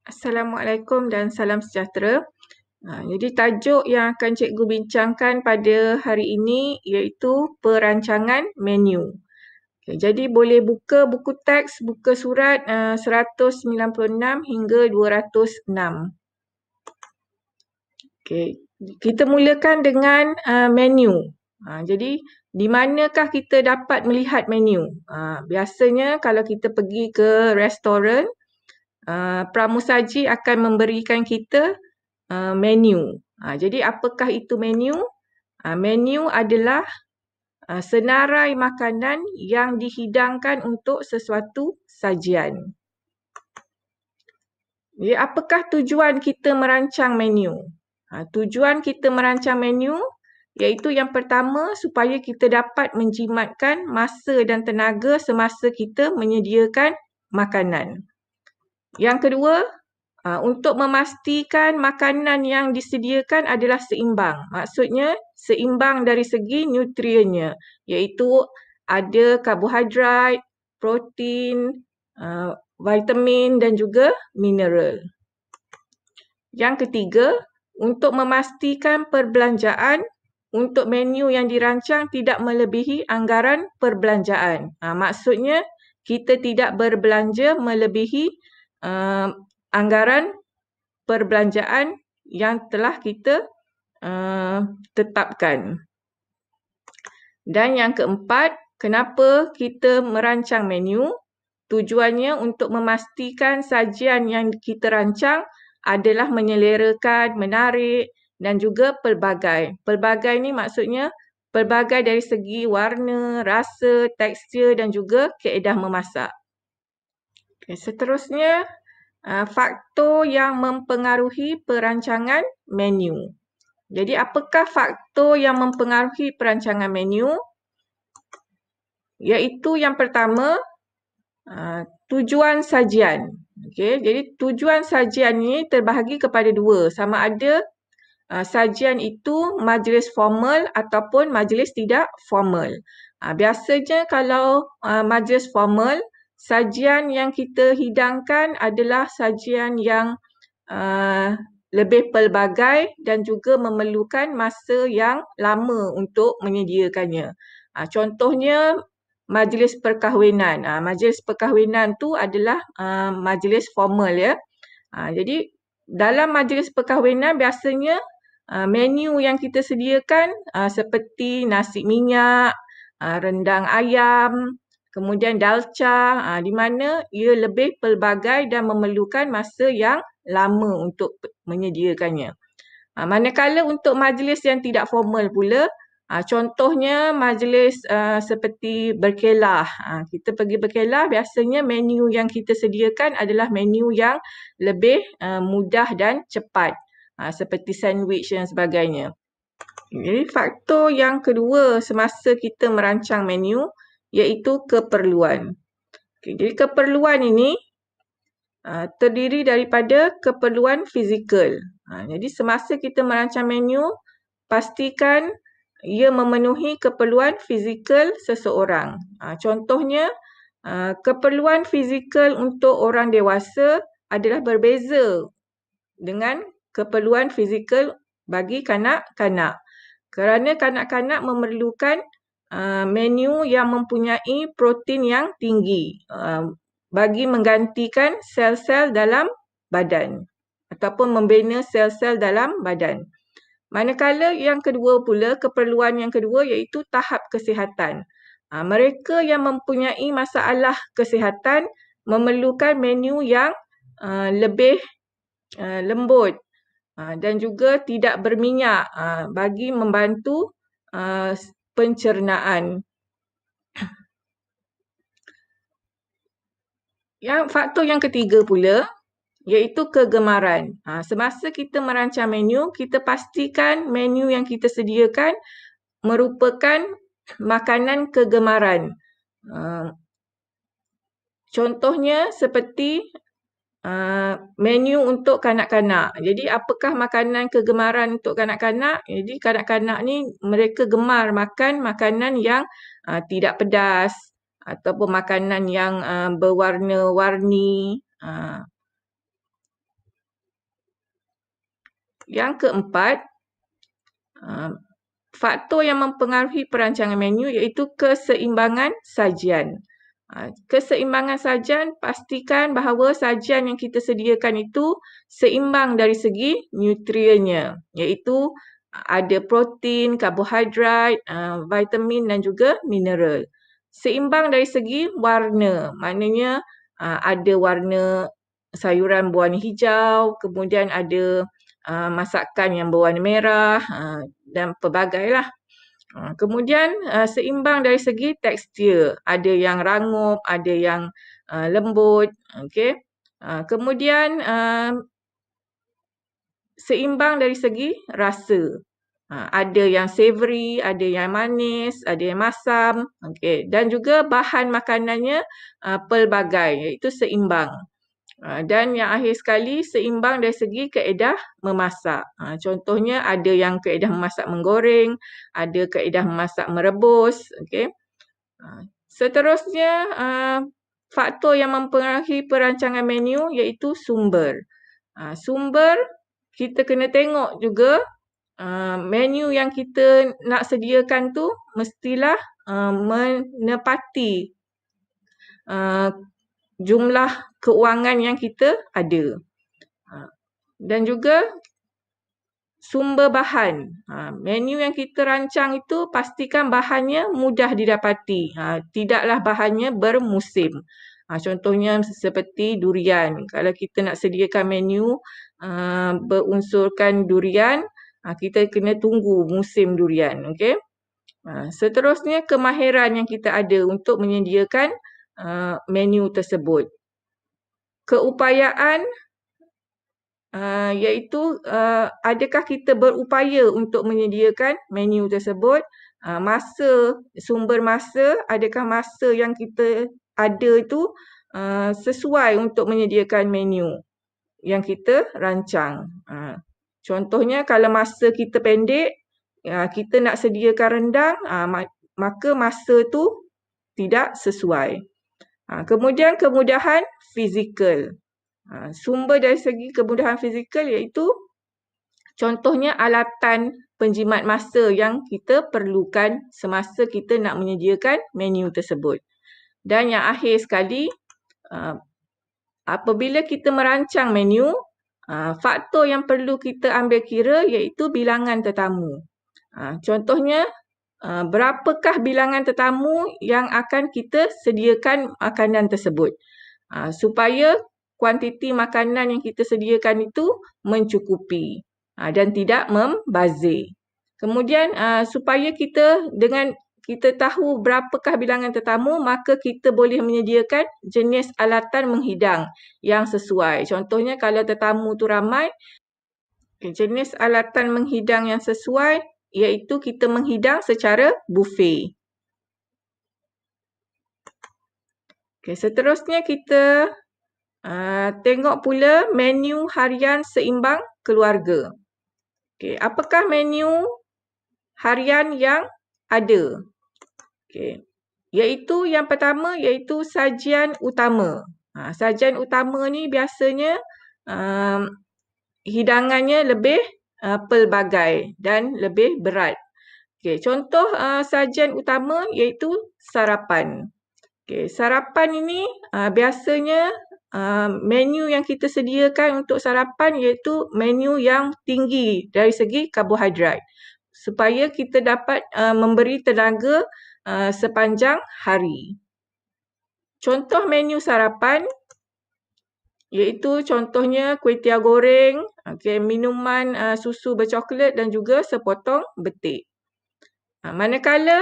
Assalamualaikum dan salam sejahtera. Jadi tajuk yang akan cikgu bincangkan pada hari ini iaitu perancangan menu. Jadi boleh buka buku teks, buka surat 196 hingga 206. Kita mulakan dengan menu. Jadi di manakah kita dapat melihat menu? Biasanya kalau kita pergi ke restoran, pramusaji akan memberikan kita menu. Jadi apakah itu menu? Menu adalah senarai makanan yang dihidangkan untuk sesuatu sajian. Jadi apakah tujuan kita merancang menu? Tujuan kita merancang menu iaitu yang pertama supaya kita dapat menjimatkan masa dan tenaga semasa kita menyediakan makanan. Yang kedua, untuk memastikan makanan yang disediakan adalah seimbang. Maksudnya seimbang dari segi nutriennya, iaitu ada karbohidrat, protein, vitamin dan juga mineral. Yang ketiga, untuk memastikan perbelanjaan untuk menu yang dirancang tidak melebihi anggaran perbelanjaan. Maksudnya kita tidak berbelanja melebihi anggaran perbelanjaan yang telah kita tetapkan. Dan yang keempat, kenapa kita merancang menu? Tujuannya untuk memastikan sajian yang kita rancang adalah menyelerakan, menarik dan juga pelbagai. Pelbagai ni maksudnya pelbagai dari segi warna, rasa, tekstur dan juga kaedah memasak. Seterusnya, faktor yang mempengaruhi perancangan menu. Jadi apakah faktor yang mempengaruhi perancangan menu? Iaitu yang pertama, tujuan sajian. Jadi tujuan sajian ini terbahagi kepada dua. Sama ada sajian itu majlis formal ataupun majlis tidak formal. Biasanya kalau majlis formal, sajian yang kita hidangkan adalah sajian yang lebih pelbagai dan juga memerlukan masa yang lama untuk menyediakannya. Contohnya majlis perkahwinan. Majlis perkahwinan tu adalah majlis formal ya. Jadi dalam majlis perkahwinan biasanya menu yang kita sediakan seperti nasi minyak, rendang ayam, kemudian dalca, di mana ia lebih pelbagai dan memerlukan masa yang lama untuk menyediakannya. Manakala untuk majlis yang tidak formal pula, contohnya majlis seperti berkelah. Kita pergi berkelah, biasanya menu yang kita sediakan adalah menu yang lebih mudah dan cepat. Seperti sandwich dan sebagainya. Jadi faktor yang kedua semasa kita merancang menu iaitu keperluan. Jadi keperluan ini terdiri daripada keperluan fizikal. Jadi semasa kita merancang menu, pastikan ia memenuhi keperluan fizikal seseorang. Contohnya, keperluan fizikal untuk orang dewasa adalah berbeza dengan keperluan fizikal bagi kanak-kanak. Kerana kanak-kanak memerlukan menu yang mempunyai protein yang tinggi bagi menggantikan sel-sel dalam badan ataupun membina sel-sel dalam badan. Manakala yang kedua pula, keperluan yang kedua iaitu tahap kesihatan. Mereka yang mempunyai masalah kesihatan memerlukan menu yang lebih lembut dan juga tidak berminyak bagi membantu pencernaan. Faktor yang ketiga pula iaitu kegemaran. Semasa kita merancang menu, kita pastikan menu yang kita sediakan merupakan makanan kegemaran. Contohnya seperti menu untuk kanak-kanak. Jadi apakah makanan kegemaran untuk kanak-kanak? Jadi kanak-kanak ni mereka gemar makan makanan yang tidak pedas ataupun makanan yang berwarna-warni. Yang keempat, faktor yang mempengaruhi perancangan menu iaitu keseimbangan sajian. Keseimbangan sajian, pastikan bahawa sajian yang kita sediakan itu seimbang dari segi nutriennya, iaitu ada protein, karbohidrat, vitamin dan juga mineral. Seimbang dari segi warna, maknanya ada warna sayuran berwarna hijau, kemudian ada masakan yang berwarna merah dan pelbagailah. Kemudian seimbang dari segi tekstur, ada yang rangup, ada yang lembut, okey. Kemudian seimbang dari segi rasa. Ada yang savory, ada yang manis, ada yang masam, okey. Dan juga bahan makanannya pelbagai, iaitu seimbang. Dan yang akhir sekali, seimbang dari segi kaedah memasak. Contohnya ada yang kaedah memasak menggoreng, ada kaedah memasak merebus. Okay. Seterusnya, faktor yang mempengaruhi perancangan menu iaitu sumber. Sumber, kita kena tengok juga menu yang kita nak sediakan tu mestilah menepati jumlah keuangan yang kita ada. Dan juga sumber bahan. Menu yang kita rancang itu pastikan bahannya mudah didapati. Tidaklah bahannya bermusim. Contohnya seperti durian. Kalau kita nak sediakan menu berunsurkan durian, kita kena tunggu musim durian. Okay? Seterusnya, kemahiran yang kita ada untuk menyediakan menu tersebut. Keupayaan iaitu adakah kita berupaya untuk menyediakan menu tersebut, sumber masa, adakah masa yang kita ada itu sesuai untuk menyediakan menu yang kita rancang. Contohnya kalau masa kita pendek, kita nak sediakan rendang, maka masa tu tidak sesuai. Kemudian kemudahan fizikal. Sumber dari segi kemudahan fizikal iaitu contohnya alatan penjimat masa yang kita perlukan semasa kita nak menyediakan menu tersebut. Dan yang akhir sekali, apabila kita merancang menu, faktor yang perlu kita ambil kira iaitu bilangan tetamu. Contohnya, berapakah bilangan tetamu yang akan kita sediakan makanan tersebut. Supaya kuantiti makanan yang kita sediakan itu mencukupi dan tidak membazir. Kemudian supaya dengan kita tahu berapakah bilangan tetamu, maka kita boleh menyediakan jenis alatan menghidang yang sesuai. Contohnya kalau tetamu tu ramai, jenis alatan menghidang yang sesuai iaitu kita menghidang secara buffet. Seterusnya kita tengok pula menu harian seimbang keluarga. Apakah menu harian yang ada? Iaitu yang pertama iaitu sajian utama. Sajian utama ni biasanya hidangannya lebih pelbagai dan lebih berat. Contoh sajian utama iaitu sarapan. Sarapan ini biasanya menu yang kita sediakan untuk sarapan iaitu menu yang tinggi dari segi karbohidrat supaya kita dapat memberi tenaga sepanjang hari. Contoh menu sarapan iaitu contohnya kuih tiaw goreng, minuman susu bercoklat dan juga sepotong betik. Manakala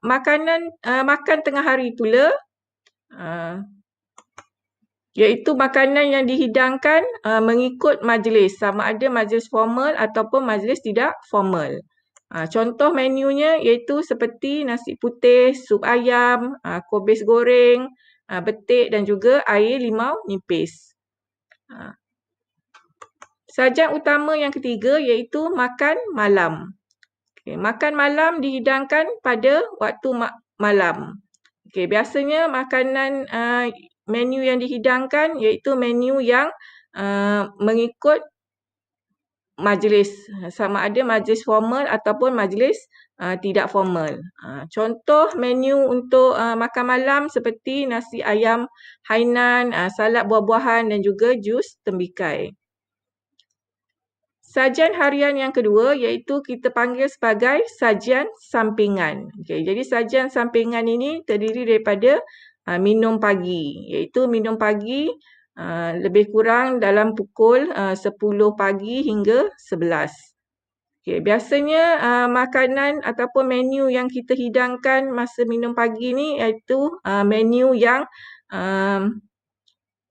makan tengah hari pula, iaitu makanan yang dihidangkan mengikut majlis, sama ada majlis formal ataupun majlis tidak formal. Contoh menunya iaitu seperti nasi putih, sup ayam, kubis goreng, betik dan juga air limau nipis. Sajian utama yang ketiga iaitu makan malam. Makan malam dihidangkan pada waktu malam. Biasanya makanan menu yang dihidangkan iaitu menu yang mengikut majlis, sama ada majlis formal ataupun majlis tidak formal. Contoh menu untuk makan malam seperti nasi ayam hainan, salad buah-buahan dan juga jus tembikai. Sajian harian yang kedua iaitu kita panggil sebagai sajian sampingan. Okay, jadi sajian sampingan ini terdiri daripada minum pagi, iaitu minum pagi lebih kurang dalam pukul 10 pagi hingga 11. Okay, biasanya makanan ataupun menu yang kita hidangkan masa minum pagi ni iaitu menu yang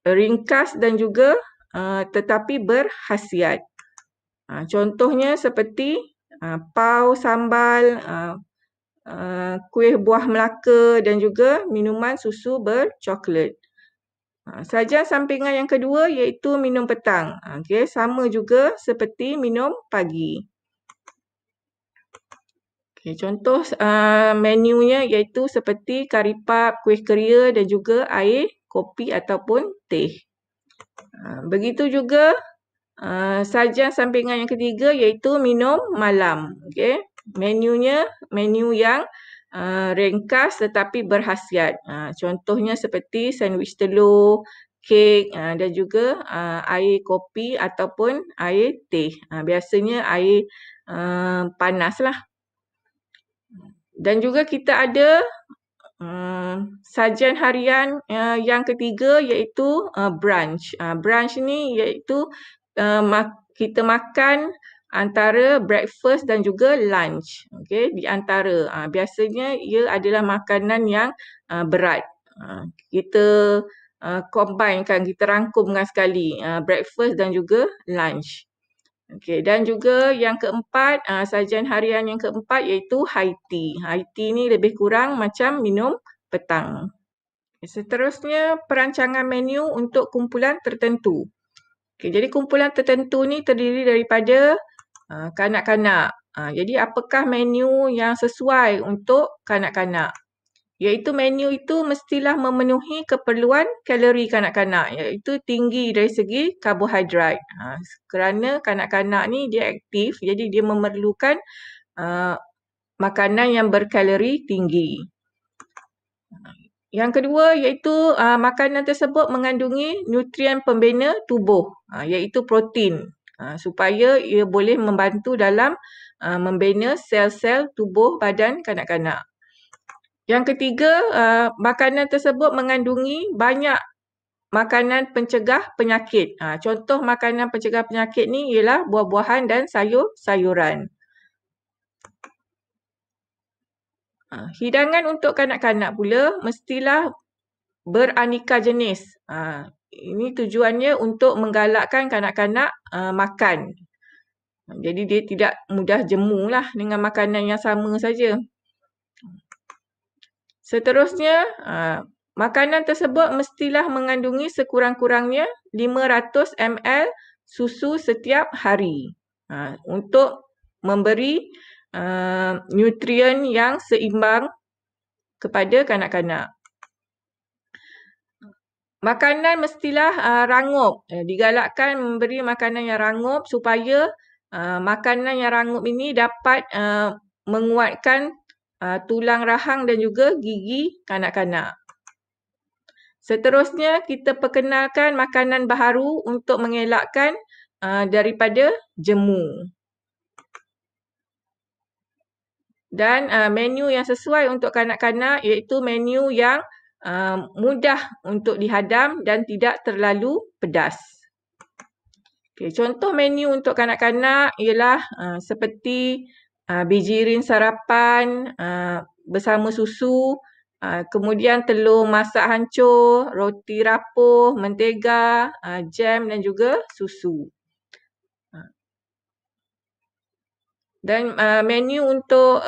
ringkas dan juga tetapi berkhasiat. Contohnya seperti pau sambal, kuih buah Melaka dan juga minuman susu bercoklat. Sajian sampingan yang kedua iaitu minum petang. Okay, sama juga seperti minum pagi. Okay, contoh menunya iaitu seperti kari pap, kuih keria dan juga air kopi ataupun teh. Begitu juga sajian sampingan yang ketiga iaitu minum malam. Okay. Menunya menu yang ringkas tetapi berkhasiat. Contohnya seperti sandwich telur, kek dan juga air kopi ataupun air teh. Biasanya air panas lah. Dan juga kita ada sajian harian yang ketiga iaitu brunch. Brunch ni iaitu kita makan antara breakfast dan juga lunch. Okay, di antara. Biasanya ia adalah makanan yang berat. Kita combinekan, kita rangkumkan sekali breakfast dan juga lunch. Okay, dan juga yang keempat, sajian harian yang keempat iaitu high tea. High tea ni lebih kurang macam minum petang. Seterusnya, perancangan menu untuk kumpulan tertentu. Okay, jadi kumpulan tertentu ni terdiri daripada kanak-kanak. Jadi apakah menu yang sesuai untuk kanak-kanak? Iaitu menu itu mestilah memenuhi keperluan kalori kanak-kanak, iaitu tinggi dari segi karbohidrat. Kerana kanak-kanak ni dia aktif, jadi dia memerlukan makanan yang berkalori tinggi. Yang kedua iaitu makanan tersebut mengandungi nutrien pembina tubuh, iaitu protein, supaya ia boleh membantu dalam membina sel-sel tubuh badan kanak-kanak. Yang ketiga, makanan tersebut mengandungi banyak makanan pencegah penyakit. Contoh makanan pencegah penyakit ni ialah buah-buahan dan sayur-sayuran. Hidangan untuk kanak-kanak pula mestilah beraneka jenis. Ini tujuannya untuk menggalakkan kanak-kanak makan. Jadi dia tidak mudah jemu lah dengan makanan yang sama saja. Seterusnya, makanan tersebut mestilah mengandungi sekurang-kurangnya 500 ml susu setiap hari untuk memberi nutrien yang seimbang kepada kanak-kanak. Makanan mestilah rangup. Digalakkan memberi makanan yang rangup supaya makanan yang rangup ini dapat menguatkan tulang rahang dan juga gigi kanak-kanak. Seterusnya, kita perkenalkan makanan baharu untuk mengelakkan daripada jemu. Dan menu yang sesuai untuk kanak-kanak iaitu menu yang mudah untuk dihadam dan tidak terlalu pedas. Okay, contoh menu untuk kanak-kanak ialah seperti bijirin sarapan bersama susu, kemudian telur masak hancur, roti rapuh, mentega, jam dan juga susu. Dan menu untuk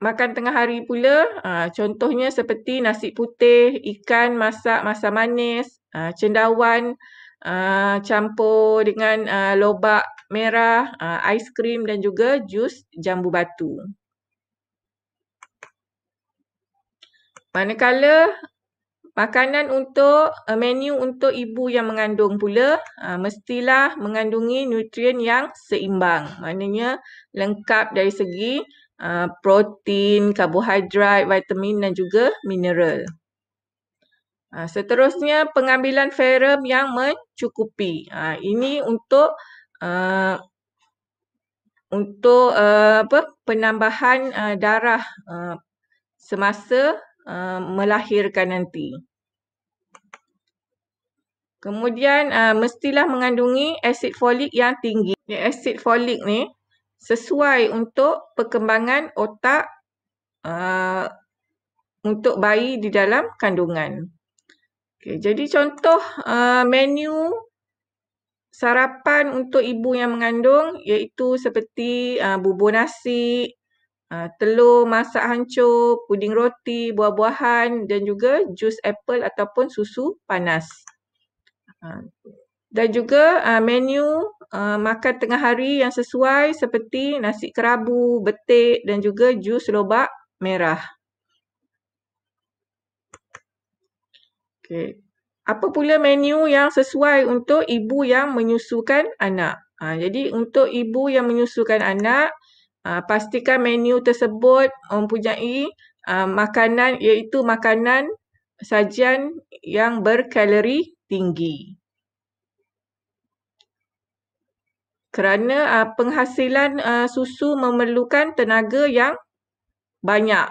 makan tengah hari pula, contohnya seperti nasi putih, ikan masak masam manis, cendawan campur dengan lobak merah, aiskrim dan juga jus jambu batu. Manakala Makanan untuk menu untuk ibu yang mengandung pula mestilah mengandungi nutrien yang seimbang. Maknanya lengkap dari segi protein, karbohidrat, vitamin dan juga mineral. Seterusnya pengambilan ferrum yang mencukupi. Ini untuk penambahan darah semasa melahirkan nanti. Kemudian mestilah mengandungi asid folik yang tinggi. Asid folik ni sesuai untuk perkembangan otak untuk bayi di dalam kandungan. Okay, jadi contoh menu sarapan untuk ibu yang mengandung iaitu seperti bubur nasi, telur masak hancur, puding roti, buah-buahan dan juga jus apple ataupun susu panas. Dan juga menu makan tengah hari yang sesuai seperti nasi kerabu, betik dan juga jus lobak merah. Okay. Apa pula menu yang sesuai untuk ibu yang menyusukan anak? Jadi untuk ibu yang menyusukan anak, pastikan menu tersebut mempunyai makanan iaitu makanan sajian yang berkalori tinggi. Kerana penghasilan susu memerlukan tenaga yang banyak.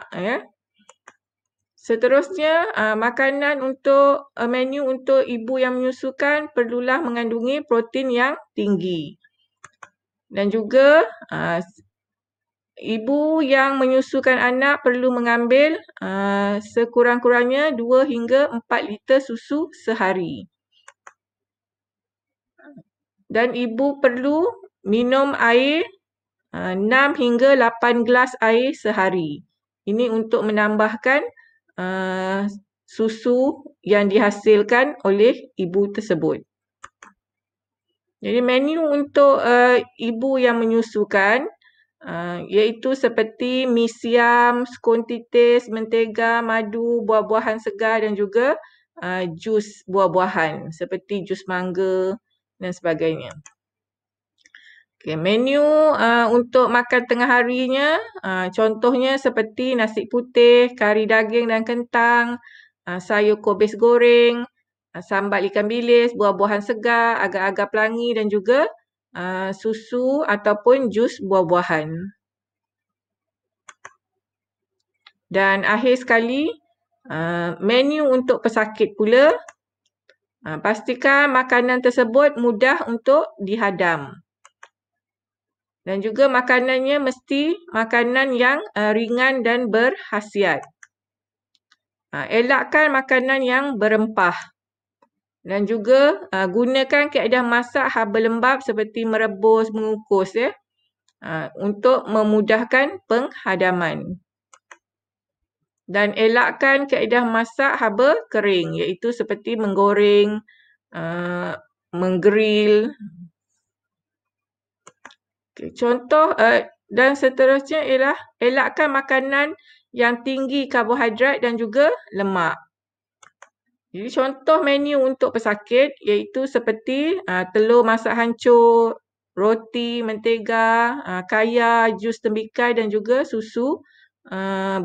Seterusnya, makanan untuk menu untuk ibu yang menyusukan perlulah mengandungi protein yang tinggi. Dan juga ibu yang menyusukan anak perlu mengambil sekurang-kurangnya 2 hingga 4 liter susu sehari. Dan ibu perlu minum air 6 hingga 8 gelas air sehari. Ini untuk menambahkan susu yang dihasilkan oleh ibu tersebut. Jadi menu untuk ibu yang menyusukan iaitu seperti mi siam, skon titis, mentega, madu, buah-buahan segar dan juga jus buah-buahan seperti jus mangga dan sebagainya. Okay, menu untuk makan tengah harinya contohnya seperti nasi putih, kari daging dan kentang, sayur kobis goreng, sambal ikan bilis, buah-buahan segar, agar-agar pelangi dan juga susu ataupun jus buah-buahan. Dan akhir sekali, menu untuk pesakit pula, pastikan makanan tersebut mudah untuk dihadam. Dan juga makanannya mesti makanan yang ringan dan berkhasiat. Elakkan makanan yang berempah. Dan juga gunakan kaedah masak haba lembab seperti merebus, mengukus untuk memudahkan penghadaman. Dan elakkan kaedah masak haba kering iaitu seperti menggoreng, menggrill. Okay, contoh dan seterusnya ialah elakkan makanan yang tinggi karbohidrat dan juga lemak. Jadi contoh menu untuk pesakit iaitu seperti telur masak hancur, roti, mentega, kaya, jus tembikai dan juga susu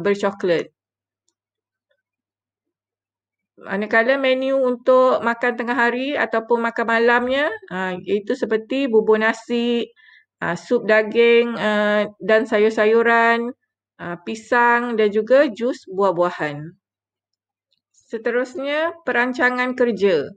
bercoklat. Manakala menu untuk makan tengah hari ataupun makan malamnya iaitu seperti bubur nasi, sup daging dan sayur-sayuran, pisang dan juga jus buah-buahan. Seterusnya, perancangan kerja.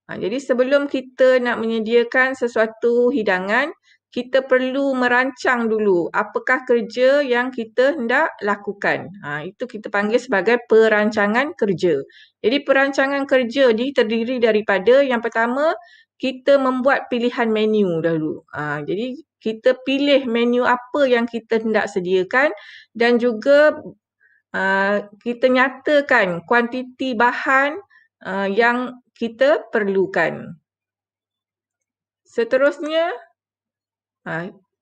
Jadi sebelum kita nak menyediakan sesuatu hidangan, kita perlu merancang dulu apakah kerja yang kita hendak lakukan. Itu kita panggil sebagai perancangan kerja. Jadi perancangan kerja ni terdiri daripada yang pertama, kita membuat pilihan menu dahulu. Jadi kita pilih menu apa yang kita hendak sediakan dan juga kita nyatakan kuantiti bahan yang kita perlukan. Seterusnya,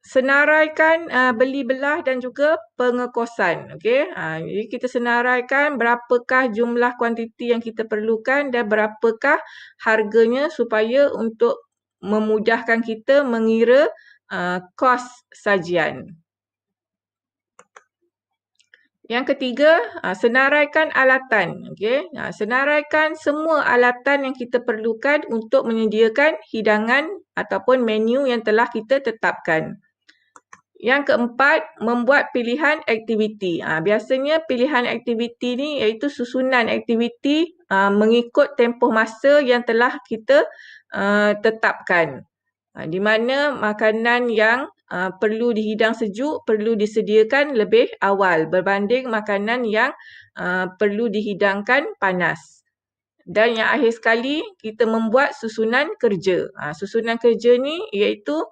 senaraikan beli belah dan juga pengekosan. Okey. Jadi kita senaraikan berapakah jumlah kuantiti yang kita perlukan dan berapakah harganya supaya untuk memudahkan kita mengira kos sajian. Yang ketiga, senaraikan alatan. Okey. Senaraikan semua alatan yang kita perlukan untuk menyediakan hidangan ataupun menu yang telah kita tetapkan. Yang keempat, membuat pilihan aktiviti. Biasanya pilihan aktiviti ni iaitu susunan aktiviti mengikut tempoh masa yang telah kita tetapkan. Di mana makanan yang perlu dihidang sejuk perlu disediakan lebih awal berbanding makanan yang perlu dihidangkan panas. Dan yang akhir sekali, kita membuat susunan kerja. Susunan kerja ni iaitu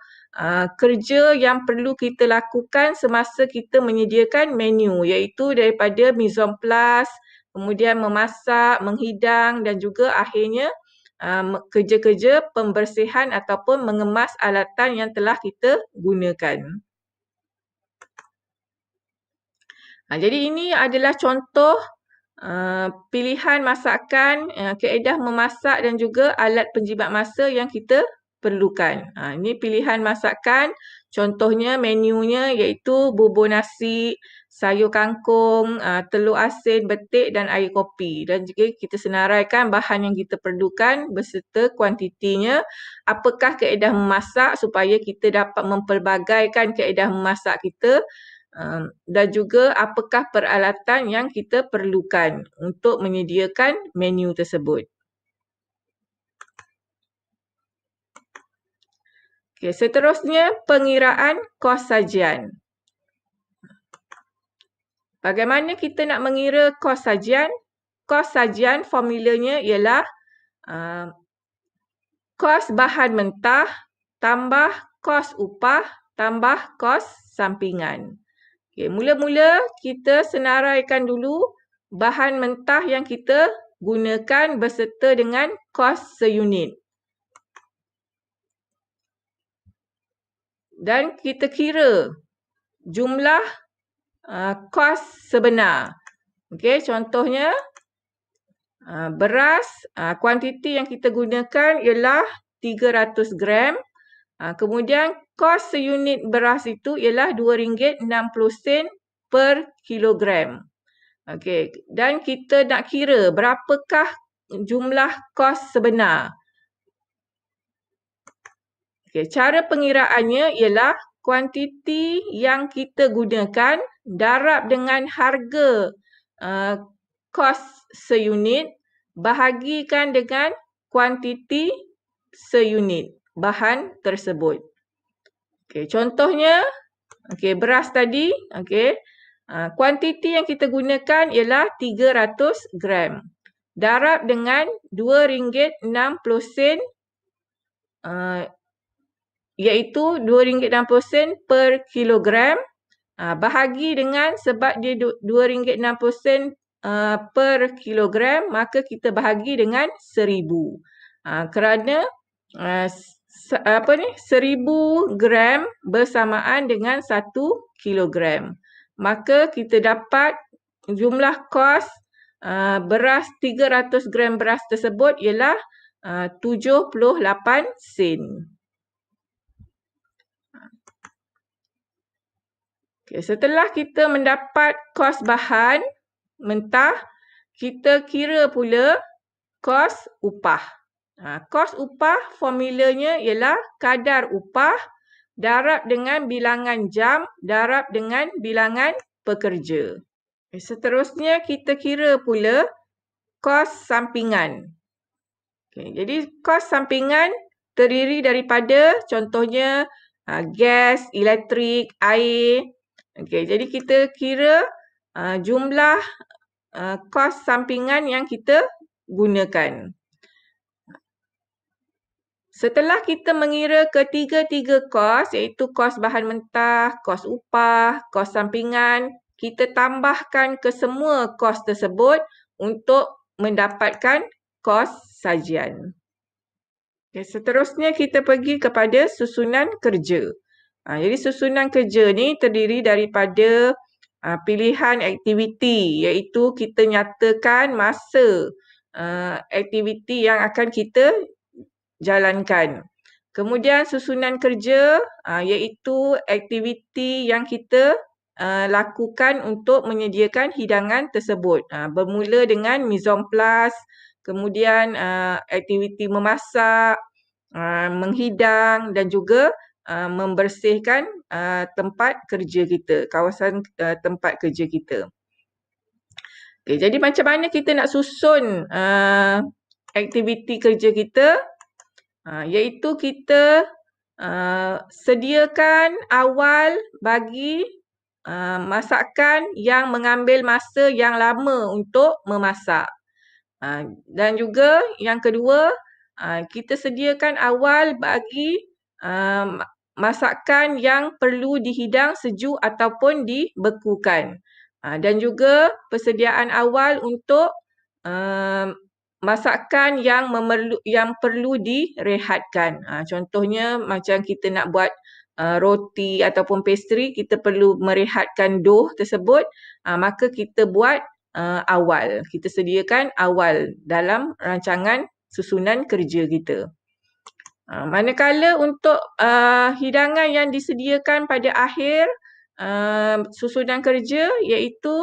kerja yang perlu kita lakukan semasa kita menyediakan menu, iaitu daripada mise en place, kemudian memasak, menghidang dan juga akhirnya kerja-kerja pembersihan ataupun mengemas alatan yang telah kita gunakan. Jadi ini adalah contoh pilihan masakan, kaedah memasak dan juga alat penjimat masa yang kita perlukan. Ini pilihan masakan, contohnya menunya iaitu bubur nasi, sayur kangkung, telur asin, betik dan air kopi. Dan juga kita senaraikan bahan yang kita perlukan beserta kuantitinya. Apakah kaedah memasak supaya kita dapat mempelbagaikan kaedah memasak kita. Dan juga apakah peralatan yang kita perlukan untuk menyediakan menu tersebut. Okay, seterusnya pengiraan kos sajian. Bagaimana kita nak mengira kos sajian? Kos sajian formulanya ialah kos bahan mentah tambah kos upah tambah kos sampingan. Okay, mula-mula kita senaraikan dulu bahan mentah yang kita gunakan beserta dengan kos seunit. Dan kita kira jumlah kos sebenar. Okay, contohnya beras, kuantiti yang kita gunakan ialah 300 gram. Kemudian kos seunit beras itu ialah RM2.60 per kilogram. Okey, dan kita nak kira berapakah jumlah kos sebenar. Okey, cara pengiraannya ialah kuantiti yang kita gunakan darab dengan harga kos seunit bahagikan dengan kuantiti seunit bahan tersebut. Okey, contohnya beras tadi, kuantiti yang kita gunakan ialah 300 gram. Darab dengan RM2.60 iaitu RM2.60 per kilogram. Bahagi dengan sebab dia RM2.60 per kilogram, maka kita bahagi dengan 1000. Kerana 1000 gram bersamaan dengan 1 kilogram. Maka kita dapat jumlah kos beras 300 gram beras tersebut ialah 78 sen. Setelah kita mendapat kos bahan mentah, kita kira pula kos upah. Kos upah formulanya ialah kadar upah darab dengan bilangan jam darab dengan bilangan pekerja. Seterusnya kita kira pula kos sampingan. Jadi kos sampingan terdiri daripada contohnya gas, elektrik, air. Jadi kita kira jumlah kos sampingan yang kita gunakan. Setelah kita mengira ketiga-tiga kos iaitu kos bahan mentah, kos upah, kos sampingan, kita tambahkan ke semua kos tersebut untuk mendapatkan kos sajian. Seterusnya kita pergi kepada susunan kerja. Jadi susunan kerja ni terdiri daripada pilihan aktiviti, iaitu kita nyatakan masa aktiviti yang akan kita jalankan. Kemudian susunan kerja iaitu aktiviti yang kita lakukan untuk menyediakan hidangan tersebut. Bermula dengan mise en place, kemudian aktiviti memasak, menghidang dan juga membersihkan tempat kerja kita, kawasan tempat kerja kita. Okay, jadi macam mana kita nak susun aktiviti kerja kita? Iaitu kita sediakan awal bagi masakan yang mengambil masa yang lama untuk memasak. Dan juga yang kedua, kita sediakan awal bagi masakan yang perlu dihidang sejuk ataupun dibekukan. Dan juga persediaan awal untuk masakan yang perlu direhatkan. Contohnya macam kita nak buat roti ataupun pastry, kita perlu merehatkan dough tersebut, maka kita buat awal. Kita sediakan awal dalam rancangan susunan kerja kita. Manakala untuk hidangan yang disediakan pada akhir susunan kerja, iaitu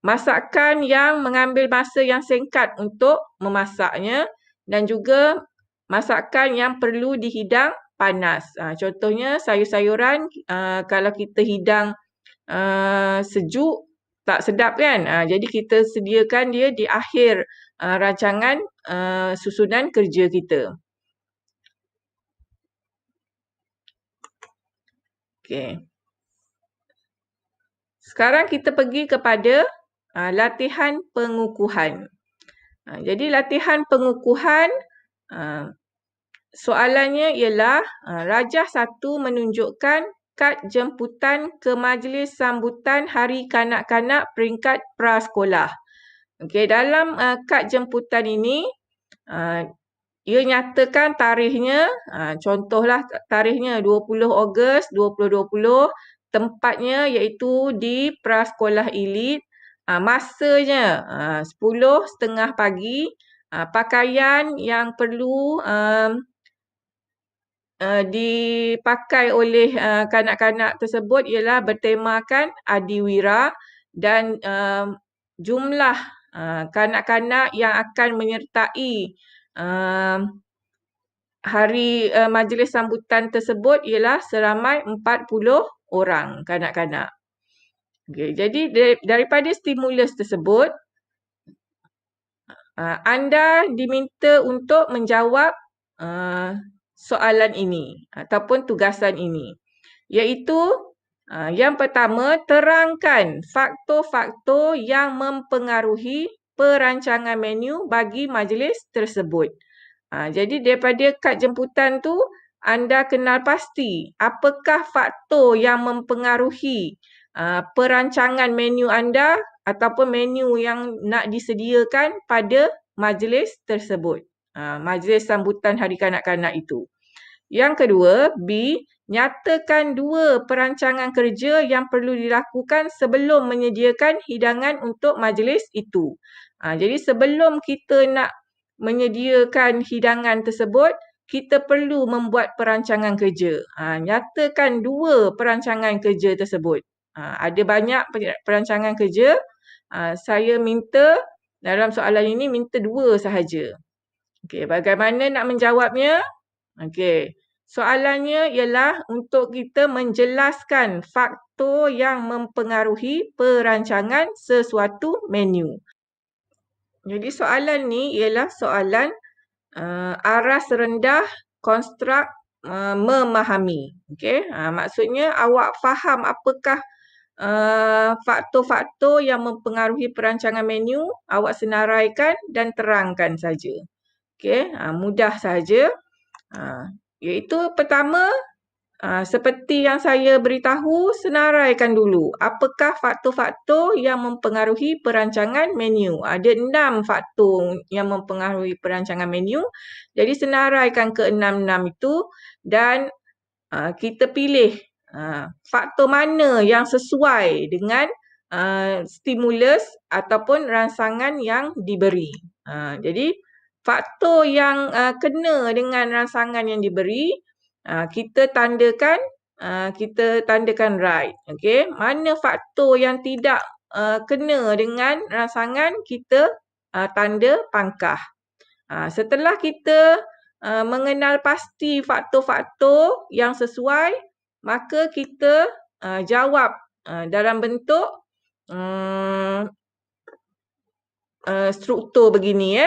masakan yang mengambil masa yang singkat untuk memasaknya dan juga masakan yang perlu dihidang panas. Contohnya sayur-sayuran kalau kita hidang sejuk tak sedap kan? Jadi kita sediakan dia di akhir rancangan susunan kerja kita. Okay. Sekarang kita pergi kepada latihan pengukuhan. Jadi latihan pengukuhan, soalannya ialah Rajah 1 menunjukkan kad jemputan ke majlis sambutan Hari Kanak-kanak peringkat prasekolah. Okey, dalam kad jemputan ini ia nyatakan tarikhnya, contohlah tarikhnya 20 Ogos 2020, tempatnya iaitu di Prasekolah Elit, masanya 10:30 pagi, pakaian yang perlu dipakai oleh kanak-kanak tersebut ialah bertemakan adiwira dan jumlah kanak-kanak yang akan menyertai hari majlis sambutan tersebut ialah seramai 40 orang kanak-kanak. Okay, jadi daripada stimulus tersebut, anda diminta untuk menjawab soalan ini ataupun tugasan ini. Iaitu yang pertama, terangkan faktor-faktor yang mempengaruhi perancangan menu bagi majlis tersebut. Jadi daripada kad jemputan tu, anda kenal pasti apakah faktor yang mempengaruhi perancangan menu anda ataupun menu yang nak disediakan pada majlis tersebut. Majlis sambutan Hari Kanak-kanak itu. Yang kedua, B, nyatakan 2 perancangan kerja yang perlu dilakukan sebelum menyediakan hidangan untuk majlis itu. Jadi sebelum kita nak menyediakan hidangan tersebut, kita perlu membuat perancangan kerja. Nyatakan 2 perancangan kerja tersebut. Ada banyak perancangan kerja. Saya minta dalam soalan ini minta 2 sahaja. Okey, bagaimana nak menjawabnya? Okey. Soalannya ialah untuk kita menjelaskan faktor yang mempengaruhi perancangan sesuatu menu. Jadi soalan ni ialah soalan aras rendah konstruk memahami. Okey, maksudnya awak faham apakah faktor-faktor yang mempengaruhi perancangan menu, awak senaraikan dan terangkan saja. Okey, mudah saja. Iaitu pertama, seperti yang saya beritahu, senaraikan dulu apakah faktor-faktor yang mempengaruhi perancangan menu. Ada 6 faktor yang mempengaruhi perancangan menu. Jadi senaraikan ke 6 itu dan kita pilih faktor mana yang sesuai dengan stimulus ataupun rangsangan yang diberi. Jadi faktor yang kena dengan rangsangan yang diberi, kita tandakan right. Okey, mana faktor yang tidak kena dengan rangsangan, kita tanda pangkah. Setelah kita mengenal pasti faktor-faktor yang sesuai, maka kita jawab dalam bentuk struktur begini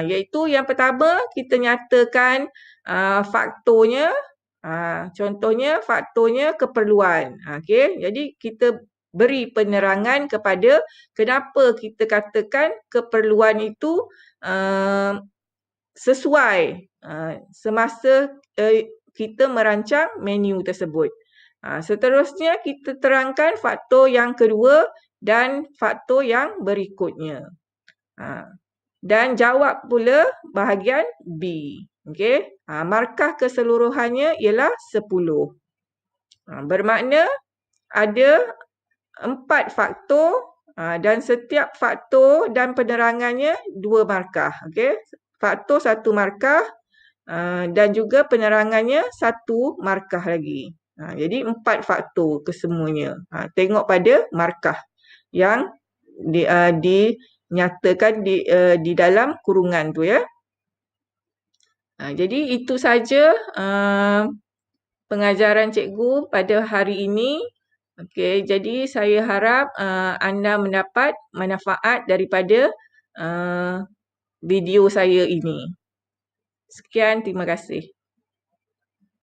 iaitu yang pertama kita nyatakan faktornya, contohnya faktornya keperluan. Okey, jadi kita beri penerangan kepada kenapa kita katakan keperluan itu sesuai semasa kita merancang menu tersebut. Seterusnya kita terangkan faktor yang kedua dan faktor yang berikutnya. Dan jawab pula bahagian B. Okey, markah keseluruhannya ialah 10. Bermakna ada 4 faktor dan setiap faktor dan penerangannya 2 markah. Okey, faktor 1 markah dan juga penerangannya 1 markah lagi. Jadi 4 faktor kesemuanya. Tengok pada markah yang dinyatakan di dalam kurungan tu ya. Jadi itu saja pengajaran cikgu pada hari ini. Okey, jadi saya harap anda mendapat manfaat daripada video saya ini. Sekian, terima kasih.